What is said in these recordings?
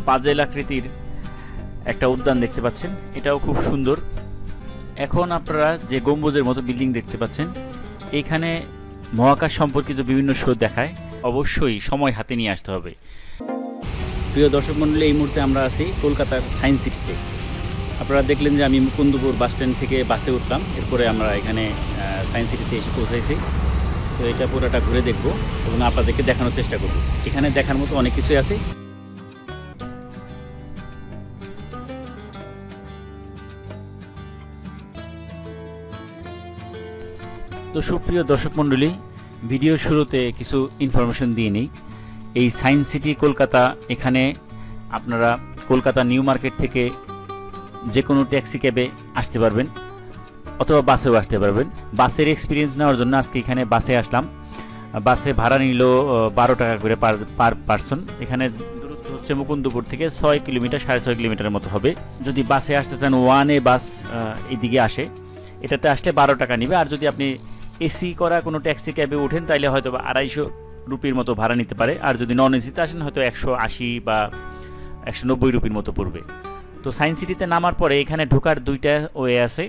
Puzzle আকৃতির একটা উদ্যান দেখতে পাচ্ছেন, এটাও খুব সুন্দর। এখন আপনারা যে গম্বুজের মতো বিল্ডিং দেখতে পাচ্ছেন, এইখানে মহাকাশ সম্পর্কিত বিভিন্ন শো দেখায়, অবশ্যই সময় হাতে নিয়ে আসতে হবে। প্রিয় দর্শক মণ্ডলী, এই মুহূর্তে আমরা আছি কলকাতার সায়েন্স সিটিতে। আপনারা দেখলেন যে আমি মুকুন্দপুর বাস স্ট্যান্ড থেকে বাসে উঠলাম, এরপরে আমরা এখানে সায়েন্স সিটিতে এসে পৌঁছাইছি। তো এটা পুরোটা ঘুরে দেখব এবং আপনাদেরকে দেখানোর চেষ্টা করব। এখানে দেখার মতো অনেক কিছুই আছে। তো সুপ্রিয় দর্শক মণ্ডলী, ভিডিও শুরুতে কিছু ইনফরমেশন দিয়ে নিই। এই সায়েন্স সিটি কলকাতা, এখানে আপনারা কলকাতা নিউ মার্কেট থেকে যে কোনো ট্যাক্সি ক্যাবে আসতে পারবেন অথবা বাসেও আসতে পারবেন। বাসের এক্সপিরিয়েন্স নেওয়ার জন্য আজকে এখানে বাসে আসলাম। বাসে ভাড়া নিল 12 টাকা করে পার পারসন। এখানে দূরত্ব হচ্ছে মুকুন্দপুর থেকে 6 কিলোমিটার, 6.5 কিলোমিটারের মতো হবে। যদি বাসে আসতে চান, 1A বাস এইদিকে আসে, এটাতে আসলে 12 টাকা নেবে। আর যদি আপনি এসি করা কোনো ট্যাক্সি ক্যাবে ওঠেন তাহলে হয়তো 250 রুপির মতো ভাড়া নিতে পারে। আর যদি নন এসিতে আসেন হয়তো 180 বা 190 রুপির মতো পড়বে। তো সায়েন্স সিটিতে নামার পরে এখানে ঢোকার দুইটা ওয়ে আছে।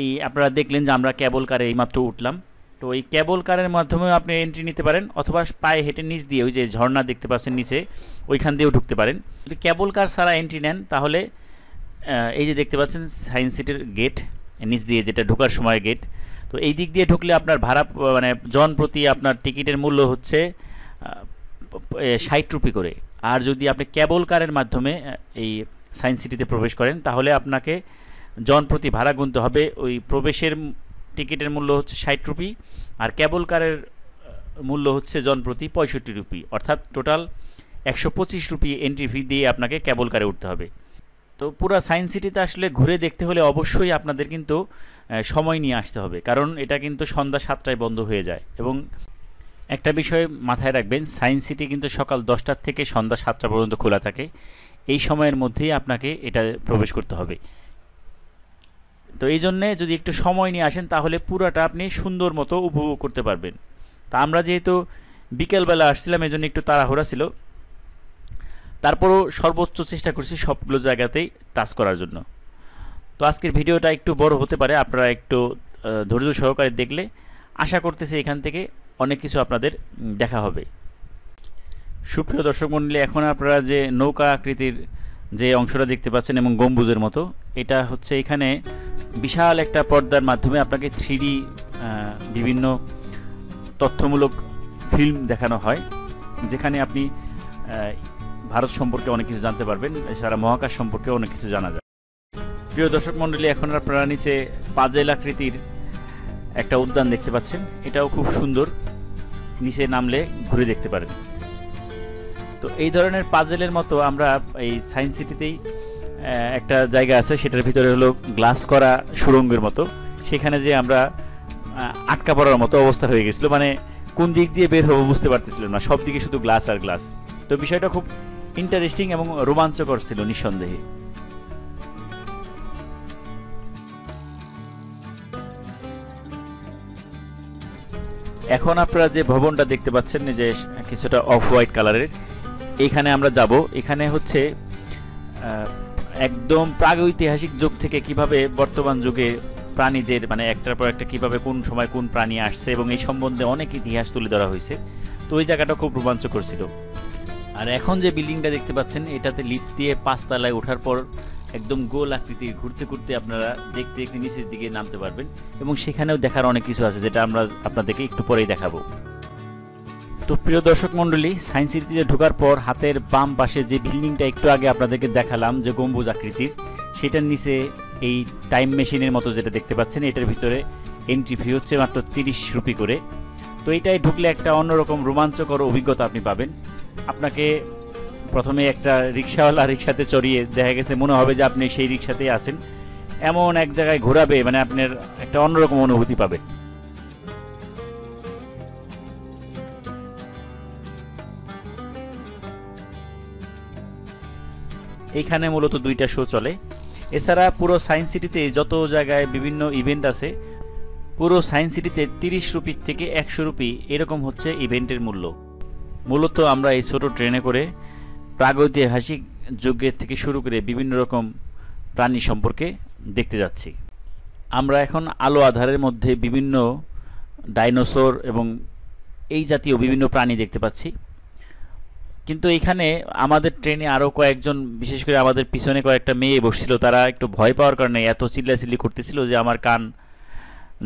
এই আপনারা দেখলেন যে আমরা ক্যাবল কারে এইমাত্র উঠলাম। তো এই ক্যাবল কারের মাধ্যমেও আপনি এন্ট্রি নিতে পারেন, অথবা পায়ে হেঁটে নিচ দিয়ে ওই যে ঝর্ণা দেখতে পাচ্ছেন নিচে, ওইখান দিয়েও ঢুকতে পারেন। যদি ক্যাবল কার ছাড়া এন্ট্রি নেন তাহলে এই যে দেখতে পাচ্ছেন সায়েন্স সিটির গেট, নিচ দিয়ে যেটা ঢোকার সময় গেট। তো এই দিক দিয়ে ঢুকলে আপনার ভাড়া মানে জন প্রতি আপনার টিকিটের মূল্য হচ্ছে 60 রুপি করে। আর যদি আপনি ক্যাবল কারের মাধ্যমে এই সায়েন্স সিটিতে প্রবেশ করেন তাহলে আপনাকে জন প্রতি ভাড়া গুনতে হবে। ওই প্রবেশের টিকিটের মূল্য হচ্ছে 60 রুপি, আর ক্যাবল কারের মূল্য হচ্ছে জন প্রতি 65 রুপি, অর্থাৎ টোটাল 125 রুপি এন্ট্রি ফি দিয়ে আপনাকে ক্যাবল কারে উঠতে হবে। তো পুরো সায়েন্স সিটিতে আসলে ঘুরে দেখতে হলে অবশ্যই আপনাদের কিন্তু সময় নিয়ে আসতে হবে, কারণ এটা কিন্তু সন্ধ্যা 7টায় বন্ধ হয়ে যায়। এবং একটা বিষয় মাথায় রাখবেন, সায়েন্স সিটি কিন্তু সকাল 10টার থেকে সন্ধ্যা 7টা পর্যন্ত খোলা থাকে। এই সময়ের মধ্যেই আপনাকে এটা প্রবেশ করতে হবে। তো এই জন্যে যদি একটু সময় নিয়ে আসেন তাহলে পুরোটা আপনি সুন্দর মতো উপভোগ করতে পারবেন। তা আমরা যেহেতু বিকেলবেলা আসছিলাম এই জন্য একটু তাড়াহুড়া ছিল, তারপরও সর্বোচ্চ চেষ্টা করছি সবগুলো জায়গাতেই টাচ করার জন্য। তো আজকের ভিডিওটা একটু বড় হতে পারে, আপনারা একটু ধৈর্য সহকারে দেখলে আশা করতেছি এখান থেকে অনেক কিছু আপনাদের দেখা হবে। সুপ্রিয় দর্শক মণ্ডলী, এখন আপনারা যে নৌকা আকৃতির যে অংশটা দেখতে পাচ্ছেন এবং গম্বুজের মতো, এটা হচ্ছে এখানে বিশাল একটা পর্দার মাধ্যমে আপনাকে 3D বিভিন্ন তথ্যমূলক ফিল্ম দেখানো হয়, যেখানে আপনি ভারত সম্পর্কে অনেক কিছু জানতে পারবেন, সারা মহাকাশ সম্পর্কে অনেক কিছু জানা যায়। প্রিয় দর্শক মণ্ডলী, এখন আপনারা নিচে পাজেল আকৃতির একটা উদ্যান দেখতে পাচ্ছেন, এটাও খুব সুন্দর। নিচে নামলে ঘুরে দেখতে পারেন। তো এই ধরনের পাজেলের মতো আমরা এই সায়েন্স সিটিতেই একটা জায়গা আছে, সেটার ভিতরে হলো গ্লাস করা সুড়ঙ্গের মতো। সেখানে যে আমরা আটকা পড়ার মতো অবস্থা হয়ে গেছিল, মানে কোন দিক দিয়ে বের হবো বুঝতে পারতেছিলাম না, সব দিকে শুধু গ্লাস আর গ্লাস। তো বিষয়টা খুব ইন্টারেস্টিং এবং রোমাঞ্চকর ছিল নিঃসন্দেহে। এখন আপনারা যে ভবনটা দেখতে পাচ্ছেন যে কিছুটা অফ হোয়াইট কালারের, এইখানে আমরা যাব। এখানে হচ্ছে একদম প্রাগৈতিহাসিক যুগ থেকে কিভাবে বর্তমান যুগে প্রাণীদের মানে একটার পর একটা কিভাবে কোন সময় কোন প্রাণী আসছে এবং এই সম্বন্ধে অনেক ইতিহাস তুলে ধরা হয়েছে। তো ওই জায়গাটা খুব রোমাঞ্চকর ছিল। আর এখন যে বিল্ডিংটা দেখতে পাচ্ছেন, এটাতে লিফট দিয়ে 5 তলায় ওঠার পর একদম গোল আকৃতির ঘুরতে ঘুরতে আপনারা দেখতে দেখতে নিচের দিকে নামতে পারবেন, এবং সেখানেও দেখার অনেক কিছু আছে যেটা আমরা আপনাদেরকে একটু পরেই দেখাবো। তো প্রিয় দর্শক মণ্ডলী, সায়েন্স সিটিতে ঢোকার পর হাতের বাম পাশে যে বিল্ডিংটা একটু আগে আপনাদেরকে দেখালাম যে গম্বুজ আকৃতির, সেটার নিচে এই টাইম মেশিনের মতো যেটা দেখতে পাচ্ছেন, এটার ভিতরে এন্ট্রি ফি হচ্ছে মাত্র 30 রুপি করে। তো এইটাই ঢুকলে একটা অন্যরকম রোমাঞ্চকর অভিজ্ঞতা আপনি পাবেন। আপনাকে প্রথমে একটা রিক্সাওয়ালা রিক্সাতে চড়িয়ে দেখা গেছে মনে হবে যে আপনি সেই রিক্সাতেই আছেন, এমন এক জায়গায় ঘোরাবে, মানে আপনার একটা অন্যরকম অনুভূতি পাবেন। এইখানে মূলত 2টা শো চলে। এছাড়া পুরো সায়েন্স সিটিতে যত জায়গায় বিভিন্ন ইভেন্ট আছে, পুরো সায়েন্স সিটিতে 30 রুপি থেকে 100 রুপি এরকম হচ্ছে ইভেন্টের মূল্য। মূলত আমরা এই ছোট ট্রেনে করে প্রাগৈতিহাসিক যুগের থেকে শুরু করে বিভিন্ন রকম প্রাণী সম্পর্কে দেখতে যাচ্ছি। আমরা এখন আলো আঁধারের মধ্যে বিভিন্ন ডাইনোসর এবং এই জাতীয় বিভিন্ন প্রাণী দেখতে পাচ্ছি। কিন্তু এখানে আমাদের ট্রেনে আরও কয়েকজন, বিশেষ করে আমাদের পিছনে কয়েকটা মেয়ে বসছিল, তারা একটু ভয় পাওয়ার কারণে এত চিল্লাচিল্লি করতেছিল যে আমার কান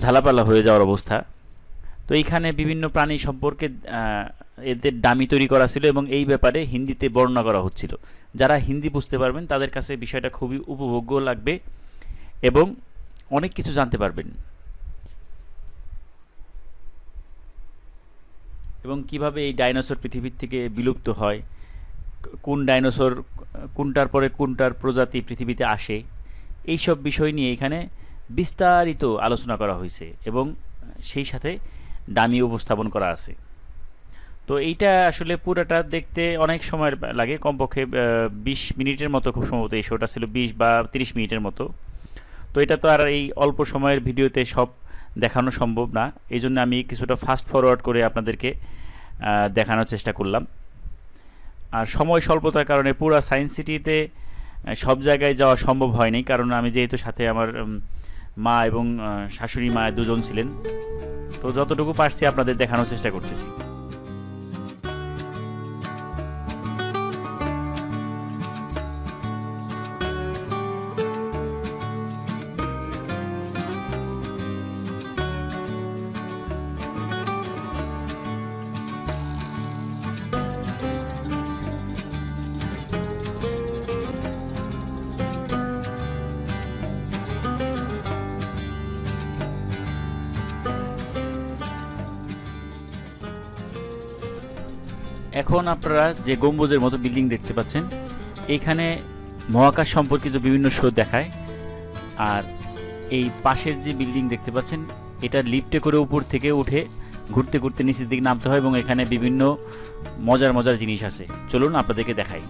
ঝালাপালা হয়ে যাওয়ার অবস্থা। তো এইখানে বিভিন্ন প্রাণী সম্পর্কে এদের ডামি তৈরি করা ছিল এবং এই ব্যাপারে হিন্দিতে বর্ণনা করা হচ্ছিল। যারা হিন্দি বুঝতে পারবেন তাদের কাছে বিষয়টা খুবই উপভোগ্য লাগবে এবং অনেক কিছু জানতে পারবেন। এবং কিভাবে এই ডাইনোসর পৃথিবীর থেকে বিলুপ্ত হয়, কোন ডাইনোসর কোনটার পরে কোনটার প্রজাতি পৃথিবীতে আসে, এই সব বিষয় নিয়ে এখানে বিস্তারিত আলোচনা করা হয়েছে এবং সেই সাথে ডামি উপস্থাপন করা আছে। তো এইটা আসলে পুরোটা দেখতে অনেক সময় লাগে, কমপক্ষে 20 মিনিটের মতো, খুব সম্ভবত এই শোটা ছিল 20 বা 30 মিনিটের মতো। তো এটা তো আর এই অল্প সময়ের ভিডিওতে সব দেখানো সম্ভব না, এই জন্য আমি কিছুটা ফাস্ট ফরওয়ার্ড করে আপনাদেরকে দেখানোর চেষ্টা করলাম। আর সময় স্বল্পতার কারণে পুরো সায়েন্স সিটিতে সব জায়গায় যাওয়া সম্ভব হয়নি, কারণ আমি যেহেতু সাথে আমার মা এবং শাশুড়ি মা দুজন ছিলেন। তো যতটুকু পারছি আপনাদের দেখানোর চেষ্টা করতেছি। এখন আপনারা যে গম্বুজের মতো বিল্ডিং দেখতে পাচ্ছেন, এইখানে মহাকাশ সম্পর্কিত বিভিন্ন শো দেখায়। আর এই পাশের যে বিল্ডিং দেখতে পাচ্ছেন, এটা লিফটে করে উপর থেকে উঠে ঘুরতে ঘুরতে নিচের দিকে নামতে হয় এবং এখানে বিভিন্ন মজার মজার জিনিস আছে। চলুন আপনাদেরকে দেখাই।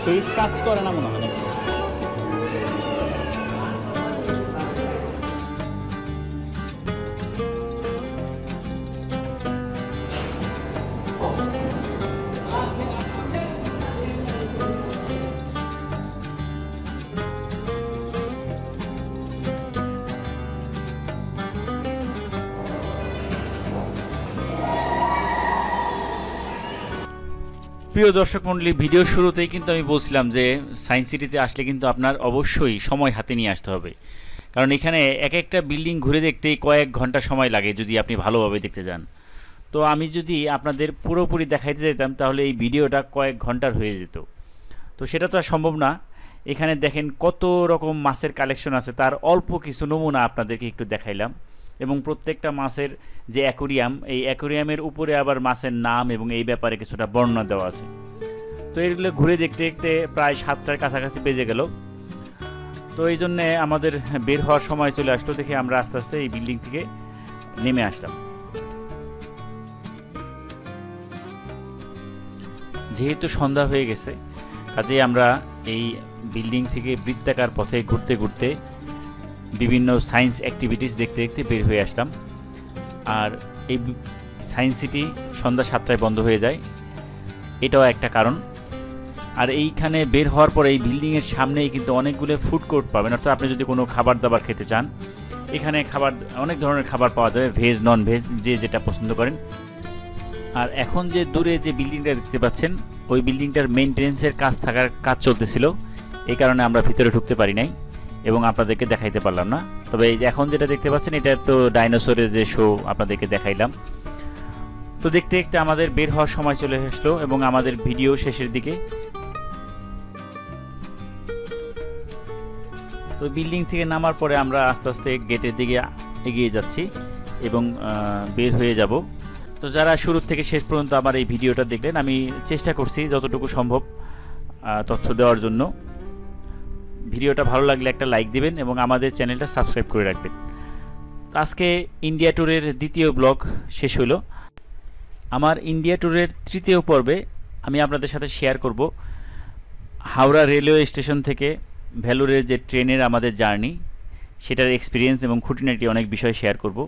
সুইচ কাজ করে না মনে হয়। প্রিয় দর্শক মণ্ডলী, ভিডিওর শুরুতেই কিন্তু আমি বলছিলাম যে সায়েন্স সিটিতে আসলে কিন্তু আপনার অবশ্যই সময় হাতে নিয়ে আসতে হবে, কারণ এখানে এক একটা বিল্ডিং ঘুরে দেখতেই কয়েক ঘন্টা সময় লাগে যদি আপনি ভালোভাবে দেখতে যান। তো আমি যদি আপনাদের পুরোপুরি দেখাইতে যেতাম তাহলে এই ভিডিওটা কয়েক ঘন্টার হয়ে যেত, তো সেটা তো আর সম্ভব না। এখানে দেখেন কত রকম মাছের কালেকশন আছে, তার অল্প কিছু নমুনা আপনাদেরকে একটু দেখাইলাম। এবং প্রত্যেকটা মাছের যে অ্যাকোরিয়াম, এই অ্যাকোরিয়ামের উপরে আবার মাছের নাম এবং এই ব্যাপারে কিছুটা বর্ণনা দেওয়া আছে। তো এগুলো ঘুরে দেখতে দেখতে প্রায় 7টার কাছাকাছি বেজে গেল। তো এই জন্যে আমাদের বের হওয়ার সময় চলে আসলো, দেখে আমরা আস্তে আস্তে এই বিল্ডিং থেকে নেমে আসলাম। যেহেতু সন্ধ্যা হয়ে গেছে, কাজেই আমরা এই বিল্ডিং থেকে বৃত্তাকার পথে ঘুরতে ঘুরতে বিভিন্ন সায়েন্স অ্যাক্টিভিটিস দেখতে দেখতে বের হয়ে আসলাম। আর এই সায়েন্স সিটি সন্ধ্যা 7টায় বন্ধ হয়ে যায়, এটাও একটা কারণ। আর এইখানে বের হওয়ার পরে এই বিল্ডিংয়ের সামনেই কিন্তু অনেকগুলো ফুড কোর্ট পাবেন, অর্থাৎ আপনি যদি কোনো খাবার দাবার খেতে চান, এখানে খাবার অনেক ধরনের খাবার পাওয়া যাবে, ভেজ নন ভেজ যে যেটা পছন্দ করেন। আর এখন যে দূরে যে বিল্ডিংটা দেখতে পাচ্ছেন, ওই বিল্ডিংটার মেইনটেনেন্সের কাজ চলতেছিল, এই কারণে আমরা ভিতরে ঢুকতে পারি নাই এবং আপনাদেরকে দেখাইতে পারলাম না। তবে এখন যেটা দেখতে পাচ্ছেন, এটা তো ডাইনোসরের যে শো আপনাদেরকে দেখাইলাম। তো দেখতে দেখতে আমাদের বের হওয়ার সময় চলে আসলো এবং আমাদের ভিডিও শেষের দিকে। তো বিল্ডিং থেকে নামার পরে আমরা আস্তে আস্তে গেটের দিকে এগিয়ে যাচ্ছি এবং বের হয়ে যাব। তো যারা শুরু থেকে শেষ পর্যন্ত আমার এই ভিডিওটা দেখলেন, আমি চেষ্টা করছি যতটুকু সম্ভব তথ্য দেওয়ার জন্য। ভিডিওটা ভালো লাগলে একটা লাইক দিবেন এবং আমাদের চ্যানেলটা সাবস্ক্রাইব করে রাখবেন। আজকে ইন্ডিয়া ট্যুরের দ্বিতীয় ব্লগ শেষ হলো। আমার ইন্ডিয়া ট্যুরের তৃতীয় পর্বে আমি আপনাদের সাথে শেয়ার করব হাওড়া রেলওয়ে স্টেশন থেকে ভেলোরের যে ট্রেনের আমাদের জার্নি সেটার এক্সপিরিয়েন্স এবং খুঁটিনাটি অনেক বিষয় শেয়ার করব।